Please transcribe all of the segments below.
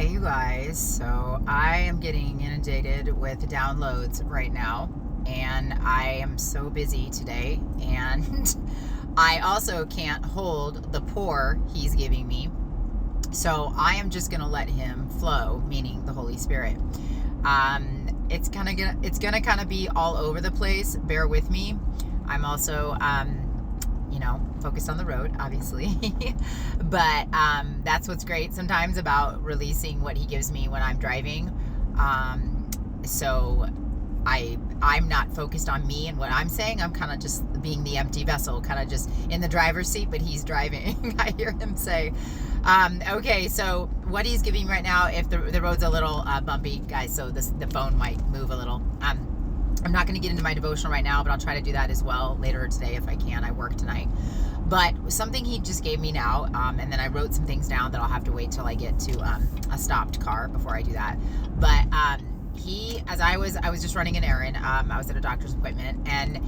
Hey, you guys. So I am getting inundated with downloads right now, and I am so busy today. And I also can't hold the pour he's giving me. So I am just going to let him flow, meaning the Holy Spirit. It's gonna kind of be all over the place. Bear with me. I'm also, focused on the road, obviously. But that's what's great sometimes about releasing what he gives me when I'm driving. So I'm not focused on me and what I'm saying. I'm kind of just being the empty vessel, kind of just in the driver's seat, but he's driving. I hear him say, okay, so what he's giving right now, if the road's a little bumpy, guys, so the phone might move a little. I'm not going to get into my devotional right now, but I'll try to do that as well later today if I can. I work tonight. But something he just gave me now, and then I wrote some things down that I'll have to wait till I get to a stopped car before I do that. But I was just running an errand. I was at a doctor's appointment, and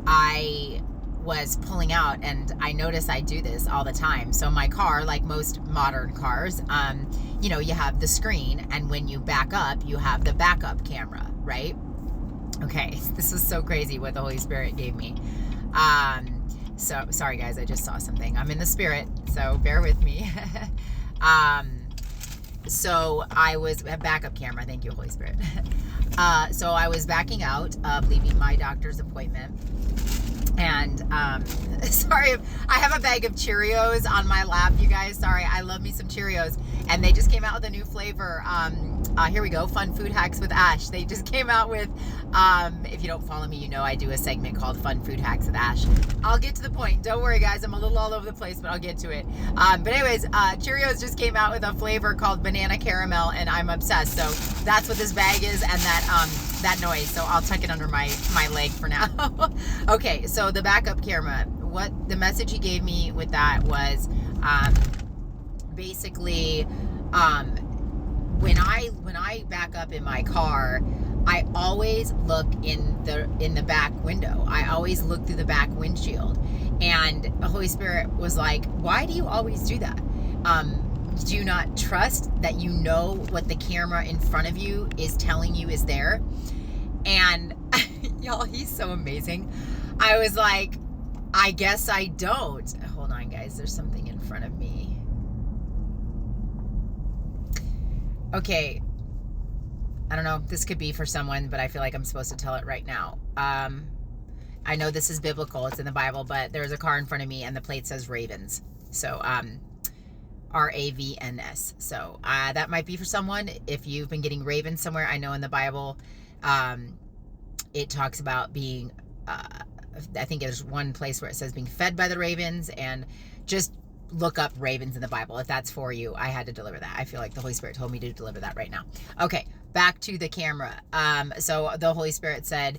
I was pulling out, and I notice I do this all the time. So my car, like most modern cars, you have the screen, and when you back up, you have the backup camera, right? Okay, this was so crazy what the Holy Spirit gave me. So sorry guys, I just saw something. I'm in the spirit, so bear with me. So I was a backup camera. Thank you, Holy Spirit. So I was backing out, leaving my doctor's appointment. And sorry, I have a bag of Cheerios on my lap, you guys. Sorry, I love me some Cheerios. And they just came out with a new flavor. Here we go, Fun Food Hacks with Ash. They just came out with, if you don't follow me, you know I do a segment called Fun Food Hacks with Ash. I'll get to the point. Don't worry, guys. I'm a little all over the place, but I'll get to it. But anyways, Cheerios just came out with a flavor called Banana Caramel, and I'm obsessed. So that's what this bag is, and that noise. So I'll tuck it under my leg for now. Okay, so the backup camera. What the message he gave me with that was, basically, when I back up in my car, I always look in the back window. I always look through the back windshield. And the Holy Spirit was like, why do you always do that? Do you not trust that you know what the camera in front of you is telling you is there? And y'all, he's so amazing. I was like, I guess I don't. Hold on, guys. There's something in front of me. Okay. I don't know if this could be for someone, but I feel like I'm supposed to tell it right now. I know this is biblical. It's in the Bible, but there's a car in front of me and the plate says Ravens. So, Ravns. So, that might be for someone. If you've been getting ravens somewhere, I know in the Bible, it talks about being, I think there's one place where it says being fed by the ravens, and just look up ravens in the Bible. If that's for you, I had to deliver that. I feel like the Holy Spirit told me to deliver that right now. Okay, back to the camera. So the Holy Spirit said,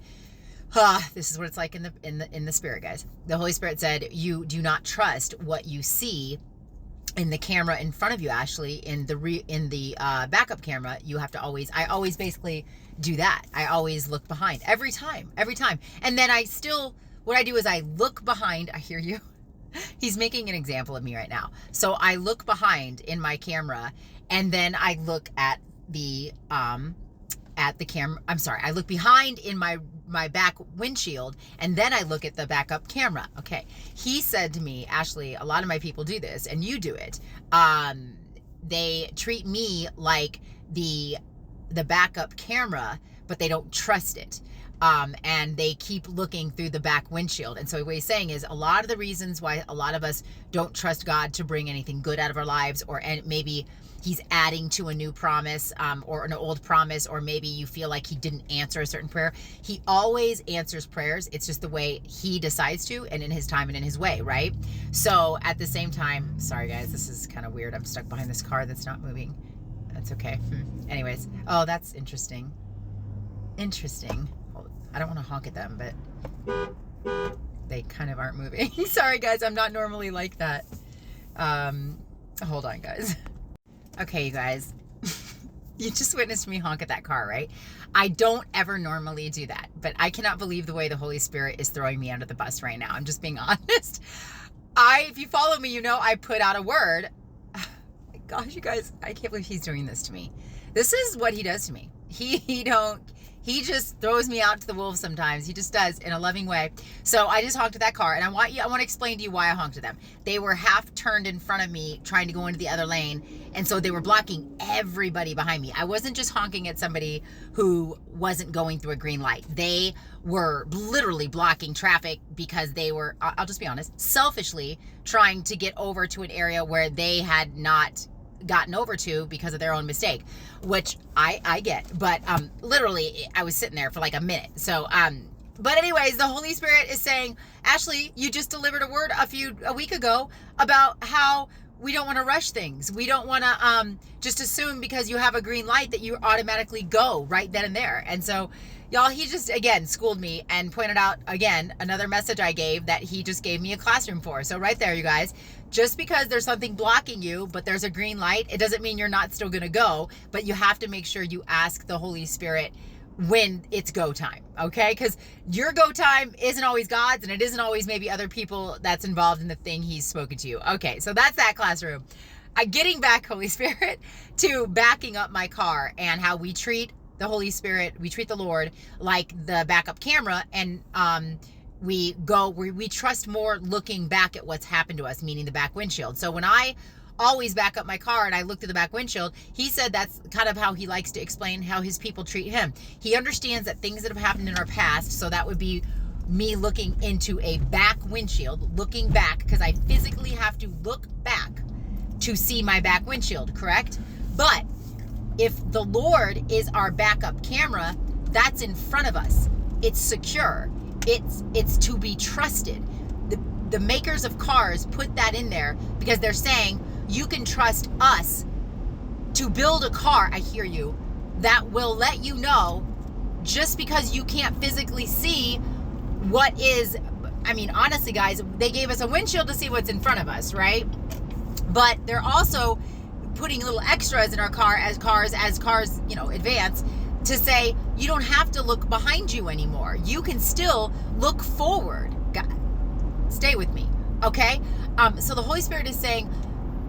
this is what it's like in the spirit, guys. The Holy Spirit said, you do not trust what you see in the camera in front of you, Ashley. In the backup camera, you have to I always basically do that. I always look behind every time. And then what I do is I look behind. I hear you. He's making an example of me right now. So I look behind in my camera, and then I look at the camera. I'm sorry. I look behind in my back windshield, and then I look at the backup camera. Okay. He said to me, Ashley, a lot of my people do this, and you do it. They treat me like the backup camera, but they don't trust it. And they keep looking through the back windshield. And so what he's saying is a lot of the reasons why a lot of us don't trust God to bring anything good out of our lives, and maybe he's adding to a new promise, or an old promise, or maybe you feel like he didn't answer a certain prayer. He always answers prayers. It's just the way he decides to, and in his time and in his way, right? So at the same time, sorry guys, this is kind of weird. I'm stuck behind this car that's not moving. That's okay. Anyways, oh, that's interesting. I don't want to honk at them, but they kind of aren't moving. Sorry, guys. I'm not normally like that. Hold on, guys. Okay, you guys. You just witnessed me honk at that car, right? I don't ever normally do that, but I cannot believe the way the Holy Spirit is throwing me under the bus right now. I'm just being honest. If you follow me, you know I put out a word. gosh, you guys, I can't believe he's doing this to me. This is what he does to me. He just throws me out to the wolves sometimes. He just does, in a loving way. So I just honked at that car, and I want to explain to you why I honked at them. They were half turned in front of me, trying to go into the other lane, and so they were blocking everybody behind me. I wasn't just honking at somebody who wasn't going through a green light. They were literally blocking traffic because they were, I'll just be honest, selfishly trying to get over to an area where they had not gotten over to because of their own mistake, which I get. But literally, I was sitting there for like a minute. So but anyways, the Holy Spirit is saying, Ashley, you just delivered a word a week ago about how we don't want to rush things. We don't want to just assume because you have a green light that you automatically go right then and there. And so, y'all, he just, again, schooled me and pointed out, again, another message I gave that he just gave me a classroom for. So right there, you guys, just because there's something blocking you, but there's a green light, it doesn't mean you're not still going to go, but you have to make sure you ask the Holy Spirit when it's go time, okay? Because your go time isn't always God's, and it isn't always maybe other people that's involved in the thing he's spoken to you. Okay, so that's that classroom. Getting back, Holy Spirit, to backing up my car and how we treat the Holy Spirit, we treat the Lord like the backup camera, and we trust more looking back at what's happened to us, meaning the back windshield. So when I always back up my car and I look through the back windshield, he said that's kind of how he likes to explain how his people treat him. He understands that things that have happened in our past, so that would be me looking into a back windshield, looking back, because I physically have to look back to see my back windshield, correct? But if the Lord is our backup camera, that's in front of us. It's secure. It's to be trusted. The makers of cars put that in there because they're saying you can trust us to build a car, I hear you, that will let you know, just because you can't physically see what is, I mean, honestly, guys, they gave us a windshield to see what's in front of us, right? But they're also putting little extras in our car as cars, advance, to say you don't have to look behind you anymore. You can still look forward. God, stay with me, okay? So the Holy Spirit is saying,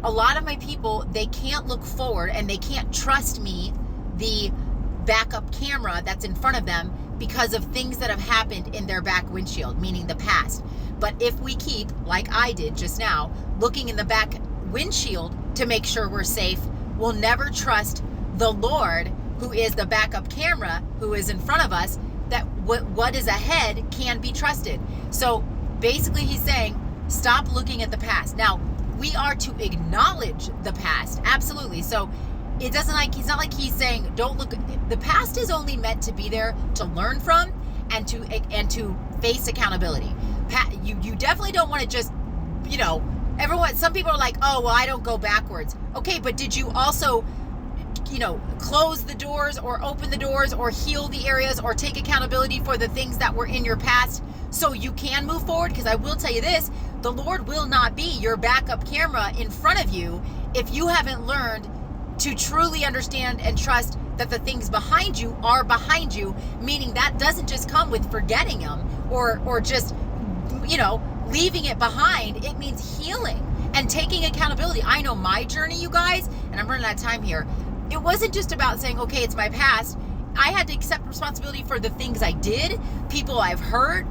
a lot of my people, they can't look forward and they can't trust me, the backup camera that's in front of them, because of things that have happened in their back windshield, meaning the past. But if we keep, like I did just now, looking in the back windshield to make sure we're safe, we'll never trust the Lord, who is the backup camera, who is in front of us, that what is ahead can be trusted. So basically he's saying, stop looking at the past. Now, we are to acknowledge the past, absolutely. So it's not like he's saying don't look. The past is only meant to be there to learn from and to face accountability. You definitely don't want to just, some people are like, oh, well, I don't go backwards. Okay, but did you also, close the doors or open the doors or heal the areas or take accountability for the things that were in your past so you can move forward? Because I will tell you this, the Lord will not be your backup camera in front of you if you haven't learned to truly understand and trust that the things behind you are behind you, meaning that doesn't just come with forgetting them or just, leaving it behind. It means healing and taking accountability. I know my journey, you guys, and I'm running out of time here. It wasn't just about saying, okay, it's my past. I had to accept responsibility for the things I did, people I've hurt,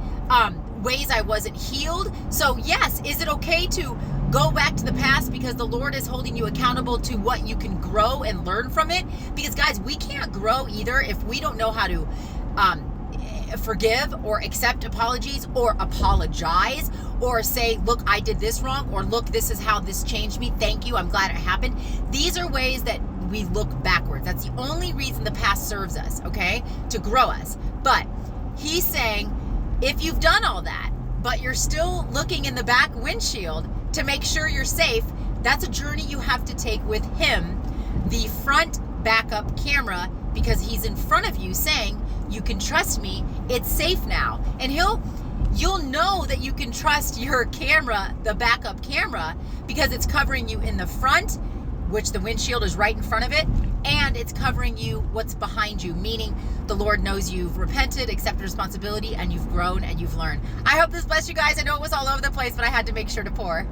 ways I wasn't healed. So yes, is it okay to go back to the past because the Lord is holding you accountable to what you can grow and learn from it? Because guys, we can't grow either if we don't know how to forgive or accept apologies or apologize or say, look, I did this wrong, or look, this is how this changed me. Thank you. I'm glad it happened. These are ways that we look backwards. That's the only reason the past serves us, okay? To grow us. But he's saying, if you've done all that, but you're still looking in the back windshield to make sure you're safe, that's a journey you have to take with him, the front backup camera, because he's in front of you saying, you can trust me, it's safe now. And you'll know that you can trust your camera, the backup camera, because it's covering you in the front, which the windshield is right in front of it, and it's covering you what's behind you, meaning the Lord knows you've repented, accepted responsibility, and you've grown and you've learned. I hope this blessed you guys. I know it was all over the place, but I had to make sure to pour.